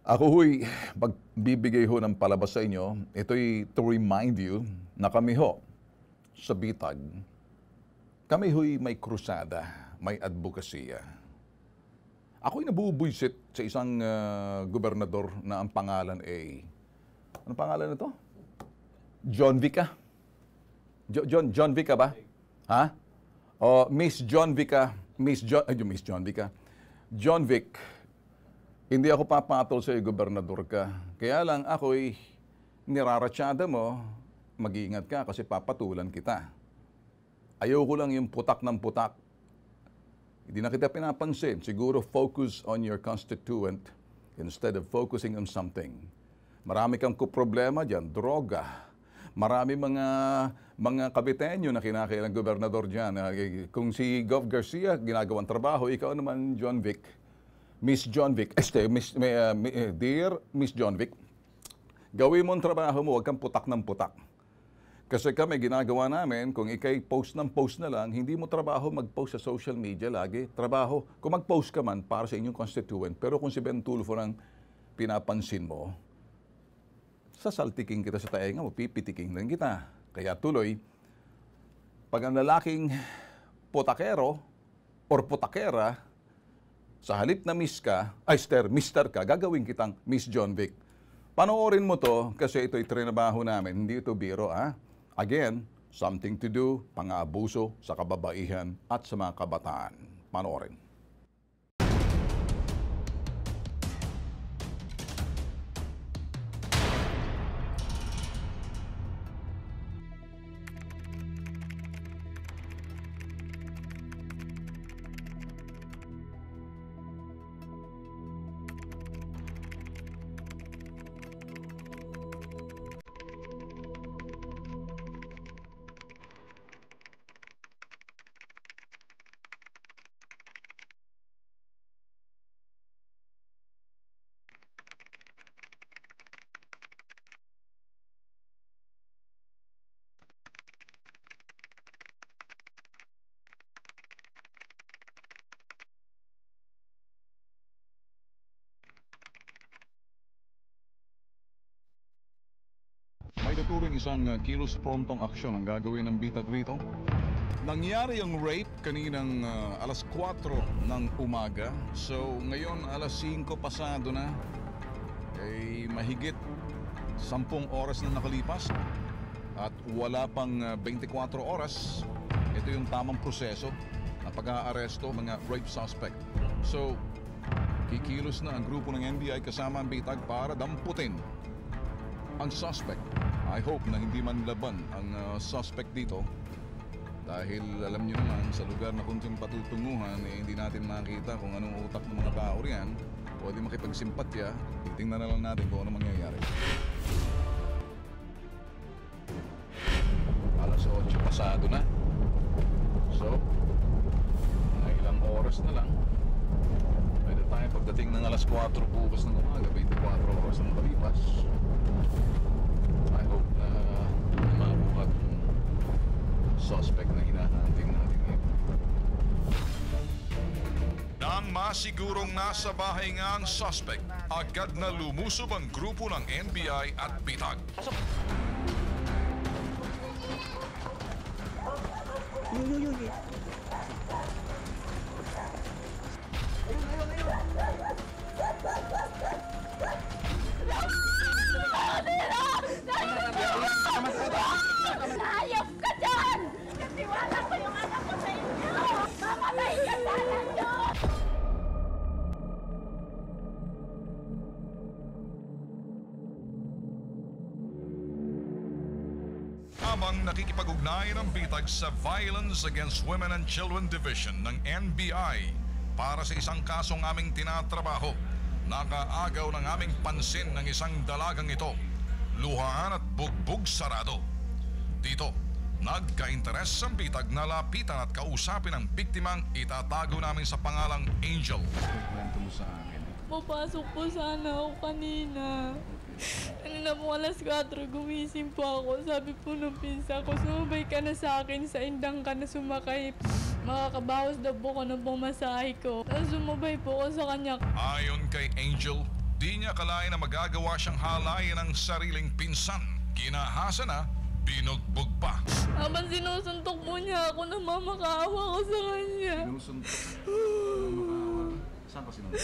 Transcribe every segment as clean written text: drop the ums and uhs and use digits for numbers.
Ako huy, magbibigay ho ng palabas sa inyo. Ito'y to remind you na kami ho sa Bitag, kami huy may krusada, may advokasya. Ako'y nabubuisit sa isang gobernador na ang pangalan ay, ano pangalan nito? John Vica. John Vica ba? Ha? O Miss John Vica, Miss John Vica. John Vic, hindi ako papatol sa iyo, gobernador ka. Kaya lang ako'y niraratsada mo, mag-iingat ka kasi papatulan kita. Ayoko lang yung putak ng putak. Hindi na kita pinapansin. Siguro focus on your constituent instead of focusing on something. Marami kang kuproblema dyan, droga. Marami mga kabitenyo na kinakailang gobernador dyan. Kung si Gov. Garcia ginagawang trabaho, ikaw naman, John Vic, Miss John Vic, dear Miss John Vic, gawin mo ang trabaho mo, huwag kang putak ng putak. Kasi kami, ginagawa namin, kung ikay post ng post na lang, hindi mo trabaho mag-post sa social media lagi. Trabaho, kung mag-post ka man para sa inyong constituent, pero kung si Ben Tulfo nang pinapansin mo, sasaltiking kita sa taenga mo, pipitiking din kita. Kaya tuloy, pag ang lalaking putakero or putakera, sa halip na mister ka, gagawin kitang Miss John Vic. Panoorin mo to kasi ito'y trinabaho namin, hindi ito biro. Again, something to do, pang-aabuso sa kababaihan at sa mga kabataan. Panoorin. May naturing isang kilos prontong aksyon ang gagawin ng Bitag rito. Nangyari ang rape kaninang alas 4 ng umaga. So ngayon alas 5 pasado na. Ay mahigit 10 oras na nakalipas. At wala pang 24 oras. Ito yung tamang proseso ng pag-aaresto mga rape suspect. So kikilos na ang grupo ng NBI kasama ang Bitag para damputin ang suspect. I hope na hindi man laban ang suspect dito dahil alam nyo naman sa lugar na kunting patutunguhan hindi natin makita kung anong utak ng mga tao riyan. Pwede makipagsimpatya, titingnan na lang natin kung ano mangyayari. Alas 8 pasado na. So, mga ilang oras na lang. Pwede tayo pagdating ng alas 4 bukas ng umaga, 24 oras na makalipas. I hope na mabuhat yung suspect na hinahanting natin ngayon. Nang masigurong nasa bahay nga ang suspect, agad na lumusob ang grupo ng NBI at Bitag. Hayop ka dyan! Nagtiwala ko yung anak ko sa inyo! Mamatay ka sana nyo! Habang nakikipag-ugnayan ang Bitag sa Violence Against Women and Children Division ng NBI para sa isang kasong aming tinatrabaho, nakaagaw ng aming pansin ng isang dalagang ito, luhaan at bugbog sarado. Dito, nagka-interes ang Bitag na lapitan at kausapin ang biktimang itatago namin sa pangalang Angel. Kwento mo sa akin. Papasok po sana ako kanina. Kanina po alas 4, gumising po ako. Sabi po ng pinsa ko, sumabay ka na sa akin, sa indang ka na sumakay. Makakabawas daw po ko ng pumasahe ko. Tapos sumabay po ako sa kanya. Ayon kay Angel, Di niya akalain na magagawa siyang halayan ng sariling pinsan. Kinahasa na, binugbog pa. Habang sinusuntok mo niya ako, namamakaawa ko sa kanya. Sinusuntok. Saan ka sinuntok?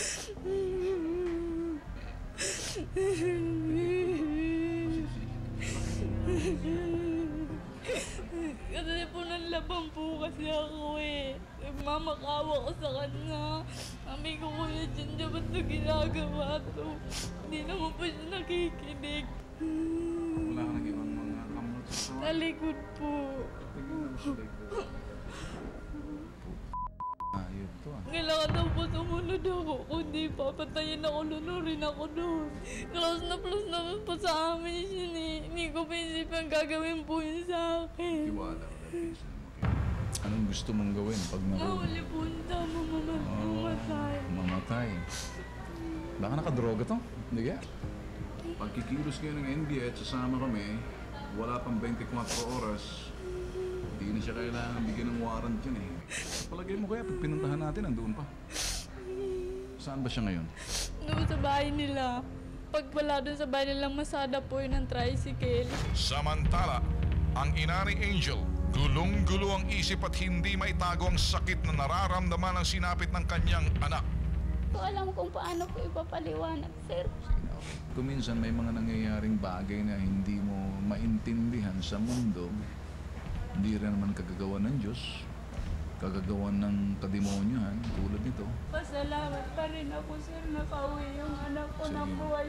Kasi po nanlaban po kasi ako eh. Nagmamakawa ko sa kanya. Sabi ko, Kuya Junjun, ba't ito ginagawa to? Hindi naman po siya nakikinig. Wala ka nang ibang mga kamot sa Sa likod po. Ayun to ah. Kailangan daw po sumunod ako. Kundi papatayin ako, lunurin ako doon. Close na po sa amin yun eh. Hindi ko pinisipan gagawin po yun sa akin. Tiwala ka dahil pinsan mo. Anong gusto mong gawin pag Mahuli po niya, mamamatay. Mamatay. Baka nakadroga to? Hindi kaya? Pag kikilos kayo ng NBI at sasama kami, wala pang 24 oras, hindi na siya kailangan bigyan ng warrant yun eh. Palagay mo kaya pag pinuntahan natin, nandoon pa. Saan ba siya ngayon? Doon sa bahay nila. Pag wala doon sa bahay nila, masada po yun ng tricycle. Samantala, ang ina ni Angel, gulong-gulo ang isip at hindi maitago ang sakit na nararamdaman ng sinapit ng kanyang anak. Ko alam kung paano ko ipapaliwanag, sir. Kung minsan may mga nangyayaring bagay na hindi mo maintindihan sa mundo, hindi rin naman kagagawa ng Diyos, kagagawa ng kademonyohan, tulad nito. Pasalamat pa rin ako, sir, nakauwi yung anak ko ng Sige. buhay.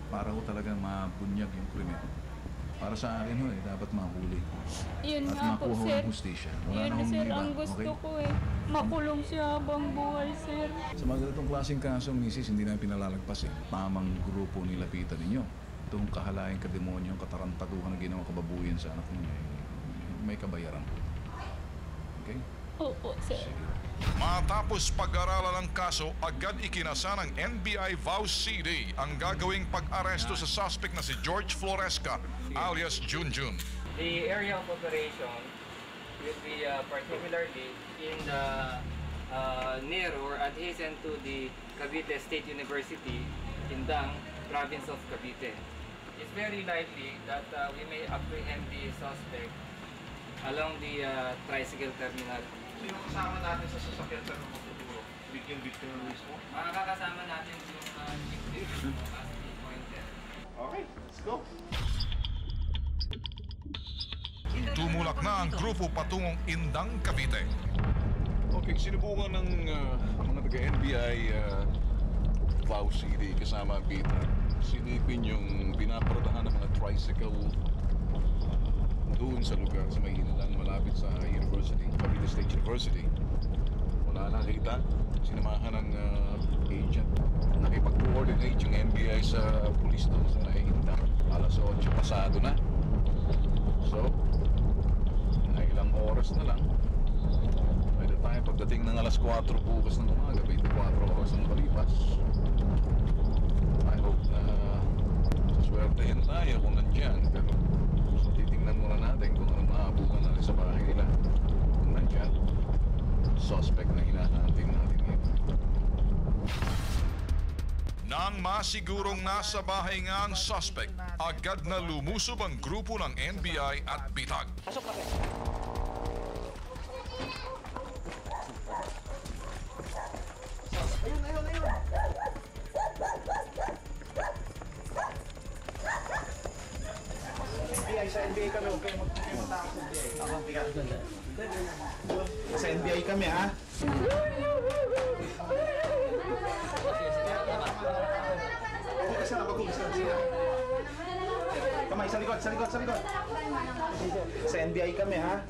Para ko talagang mabunyag yung krimen. Para sa akin ho dapat mahuli. Yun At nga po, makuha sir. ang hustisya. Wala Yun, na akong sir, iba, ang gusto okay? ko eh. Makulong siya habang buhay, sir. Sa mga ganitong klaseng kaso, misis, hindi na pinalalagpas eh. Tamang grupo nilapitan ninyo. Itong kahalayan kademonyo, katarantaduhan na ginawa kababuyan sa anak ninyo, may kabayaran. Okay? Opo, sir. Matapos pag-aralan ng kaso, agad ikinasa ng NBI VAUS CD ang gagawing pag-aresto sa suspect na si George Floresca alias Junjun. The area of operation will be particularly in the near or adjacent to the Cavite State University, Indang, province of Cavite. It's very likely that we may apprehend the suspect along the tricycle terminal. Sino kasama natin sa sasakyan sa mga futuro? Bigyan victim mismo? Makakasama natin yung victim as the pointer. Okay, let's go. Tumulak na ang grupo patungong Indang, Cavite. Okay, sinubukan ng mga taga-NBI VAUS CD kasama ang PITA. Silipin yung pinaparadahan ng mga tricycle doon sa lugar sa may hinlan malapit sa University, Cavite State University. Wala nakita. Sinamahan ng agent. Nakipag-coordinate yung NBI sa police doon sa Indang. Alas 8 pasado na. So, na ilang oras na lang. By the time pagdating ng alas 4 bukas ng umaga, 24 oras ang kalipas. I hope na saswertehin tayo kung nandiyan. Pero so, titingnan muna natin kung anong maabukan natin sa bahay nila. Kung nandiyan, suspect na hinahanting natin ngayon. Nang masigurong nasa bahay nga ang suspect, agad na lumusob ang grupo ng NBI at bitag. NBI, sa NBI kami, huwag kayong magtakot sa NBI. Sa NBI kami, ha? Huwag ka na, mag-ugas ka sila. Kamay, sa likod, sa likod, sa likod. Sa NBI kami, ha?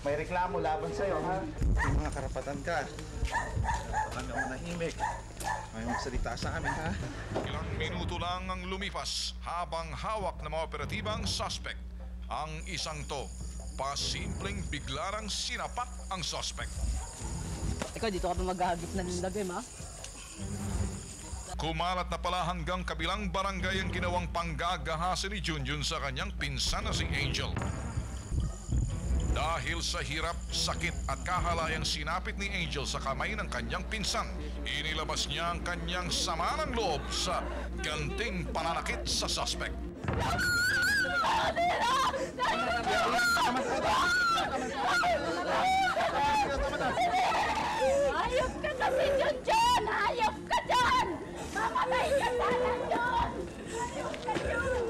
May reklamo laban sa'yo, ha? May mga karapatan ka. Huwag ka manahimik. May magsalita sa amin, ha? Ilang minuto lang ang lumipas habang hawak ng mga operatibang suspect. Ang isang to, pasimpleng biglarang sinapak ang suspect. Ikaw, dito ka pa maghahagip ng lagay, ma? Kumalat na pala hanggang kabilang barangay ang ginawang panggagahasa ni Junjun sa kanyang pinsan na si Angel. Dahil sa hirap, sakit at kahalayang sinapit ni Angel sa kamay ng kanyang pinsan, inilabas niya ang kanyang sama ng loob sa ganting pananakit sa suspect. Hayop ka kasi, Junjun! Hayop ka dyan! Mamatay ka sana, Jun! Hayop ka, Jun!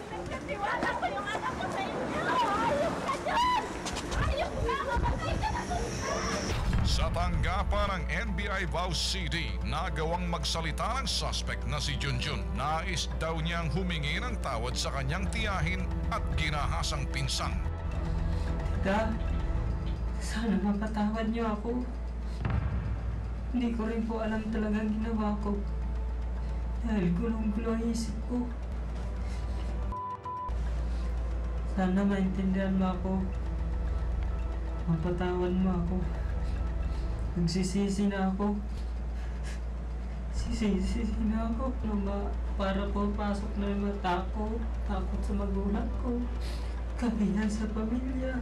Nagkatiwala ko yung anak ko sa inyo! Hayop ka dyan! Hayop ka! Mamatay ka na, Sa tanggapan ng NBI Vow CD, nagawang magsalita ng suspect na si Junjun. Nais daw niyang humingi ng tawad sa kanyang tiyahin at ginahasang pinsan. Tita, sana mapatawad niyo ako. Hindi ko rin po alam talagang ginawa ko. Dahil gulong-gulo ang isip ko. Sana maintindihan mo ako. Mapatawad mo ako. Nagsisisi na ako. Sisisi na ako. Para po pasok na yung mata ko. Takot sa magulang ko. Kahiyan sa pamilya.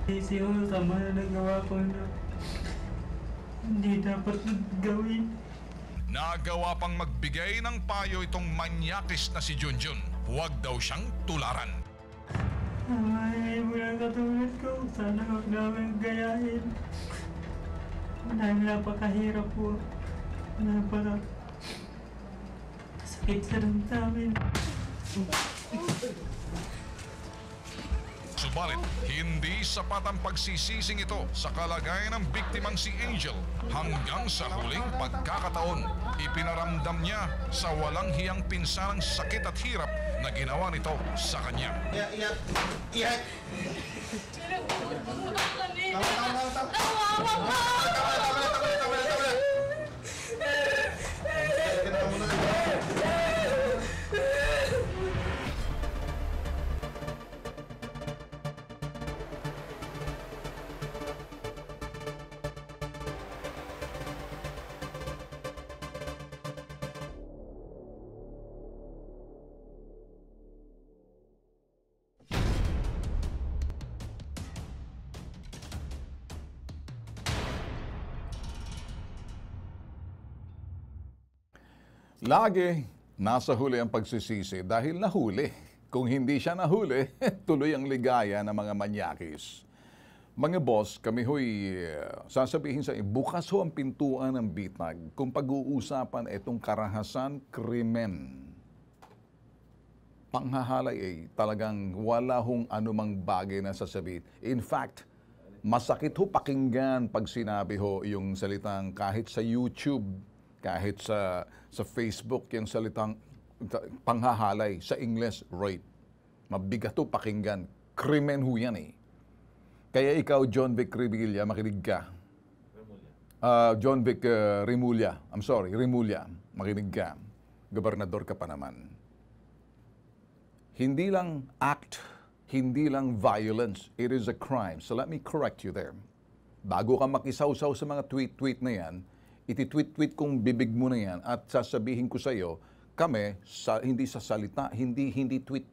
Sisi ko, tama na nagawa ko na hindi dapat gawin. Nagawa pang magbigay ng payo itong manyakis na si Junjun. Huwag daw siyang tularan. Ay, mula katulad ko, sana huwag namin gayahin. Dahil napakahirap po. Sakit sa damdamin. Subalit, hindi sapat ang pagsisising ito sa kalagayan ng biktimang si Angel. Hanggang sa huling pagkakataon, ipinaramdam niya sa walang hiyang pinsan ang sakit at hirap na ginawa nito sa kanya. Iyak! Lagi nasa huli ang pagsisisi dahil nahuli. Kung hindi siya nahuli, tuloy ang ligaya ng mga manyakis. Mga boss, kami ho'y sasabihin sa inyo, bukas ho ang pintuan ng bitag kung pag-uusapan itong karahasan, krimen. Panghahalay talagang wala hong anumang bagay na sasabihin. In fact, masakit ho pakinggan pag sinabi ho yung salitang kahit sa YouTube, kahit sa Facebook, yung salitang panghahalay, sa English, rape. Mabigat ho pakinggan. Krimen ho yan eh. Kaya ikaw, John Vic Revilla, makinig ka. John Vic Remulla. I'm sorry, Remulla. Makinig ka. Gobernador ka pa naman. Hindi lang act, hindi lang violence. It is a crime. So let me correct you there. Bago ka makisawsaw sa mga tweet-tweet na yan, iti-tweet-tweet kong bibig mo na yan at sasabihin ko sa iyo, kami hindi sa salita, hindi tweet.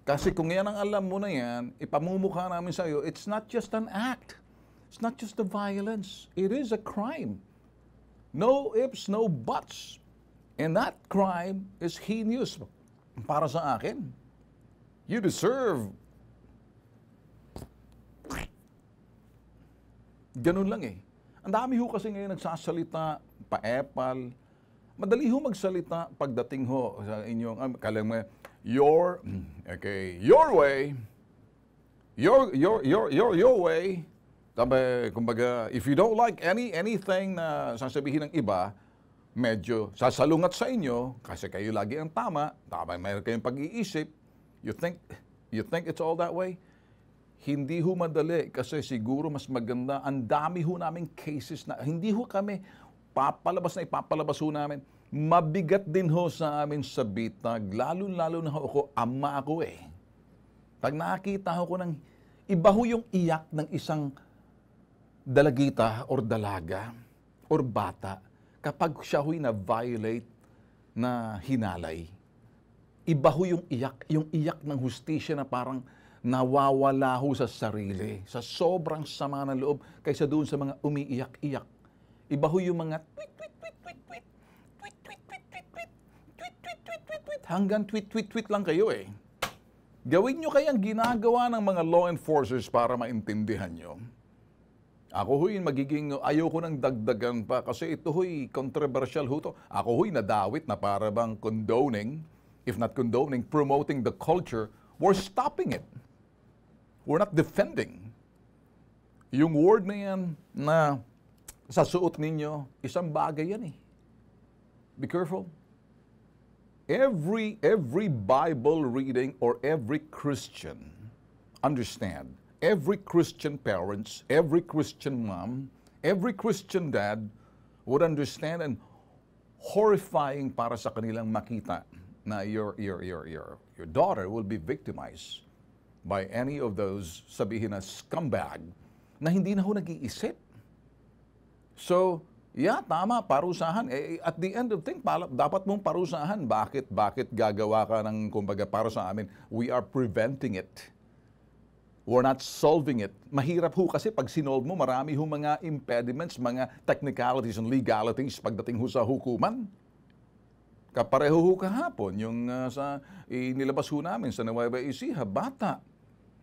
Kasi kung yan ang alam mo na yan, ipamumukha namin sa iyo, it's not just an act. It's not just a violence. It is a crime. No ifs, no buts. And that crime is heinous para sa akin. You deserve. Ganun lang eh. Ang dami ho kasi ngayon nagsasalita, pa-epal. Madali ho magsalita pagdating ho sa inyong, your way, your way. Sabi, kumbaga, if you don't like anything na sasabihin ng iba, medyo sasalungat sa inyo, kasi kayo lagi ang tama, mayroon kayong pag-iisip, you think it's all that way? Hindi ho madali kasi siguro mas maganda. Ang dami ho naming cases na hindi ho kami ipapalabas ho namin. Mabigat din ho sa amin sa bitag. Lalo na ho ako, ama ako eh. Pag nakakita ho ko ng iba ho yung iyak ng isang dalagita or dalaga or bata kapag siya ho'y na-violate na hinalay. Iba ho yung iyak ng hustisya na parang nawawala ho sa sarili, sa sobrang sama ng loob kaysa doon sa mga umiiyak-iyak. Iba ho yung mga tweet, tweet, tweet, tweet, tweet, tweet, tweet, tweet, tweet, tweet, tweet, tweet, tweet, tweet, tweet, hanggang tweet, tweet, tweet lang kayo eh. Gawin nyo kayang ginagawa ng mga law enforcers para maintindihan nyo. Ako ho'y ayoko nang dagdagan pa kasi ito ho'y controversial ho to. Ako ho'y nadawit na para bang condoning, if not condoning, promoting the culture, we're stopping it. We're not defending. Yung word na yan na sa suot ninyo, isang bagay yan eh. Be careful. Every Bible reading or every Christian, understand, every Christian parents, every Christian mom, every Christian dad would understand and horrifying para sa kanilang makita na your daughter will be victimized by any of those sabihin na scumbag na hindi na ho nag-iisip. So, yeah, tama, parusahan. At the end of thing, dapat mong parusahan. Bakit gagawa ka ng, kumbaga, para sa amin? We are preventing it. We're not solving it. Mahirap ho kasi pag sinolve mo, marami ho mga impediments, mga technicalities and legalities pagdating ho sa hukuman. Kapareho ho kahapon, yung nilabas ho namin sa Nueva Ecija, bata.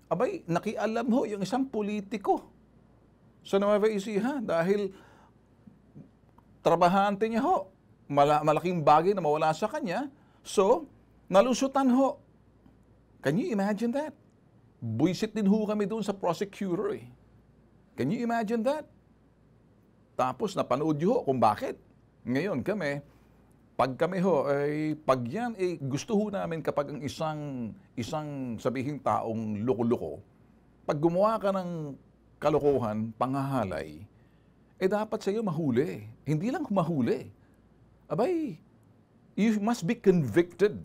Abay, nakialam ho yung isang politiko sa Nueva Ecija dahil trabahante niya ho. Malaking bagay na mawala sa kanya. So, nalusutan ho. Can you imagine that? Buisit din ho kami doon sa prosecutor eh. Can you imagine that? Tapos napanood nyo ho kung bakit. Ngayon kami, pag kami ho, pag yan, gusto ho namin kapag ang isang sabihing taong loko-loko, pag gumawa ka ng kalokohan, panghahalay, dapat sa'yo mahuli. Hindi lang mahuli. Abay, you must be convicted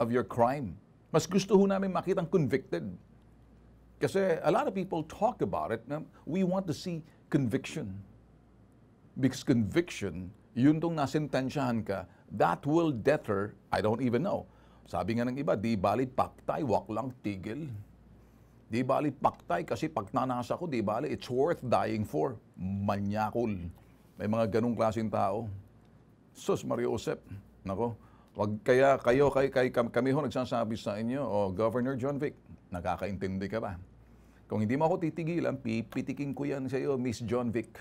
of your crime. Mas gusto ho namin makitang convicted. Kasi a lot of people talk about it. We want to see conviction. Because conviction, yun tong nasentensyahan ka, that will deter, I don't even know. Sabi nga ng iba, di bali paktay, wak lang tigil. Di bali paktay kasi pag nanasa ko, di bali, it's worth dying for. Manyakol. May mga ganong klaseng tao. Sus, Mario Josep, nako, kami ho nagsasabi sa inyo, Governor John Vic, nakakaintindi ka ba? Kung hindi mo ako titigilan, pipitikin ko yan sa iyo, Miss John Vic.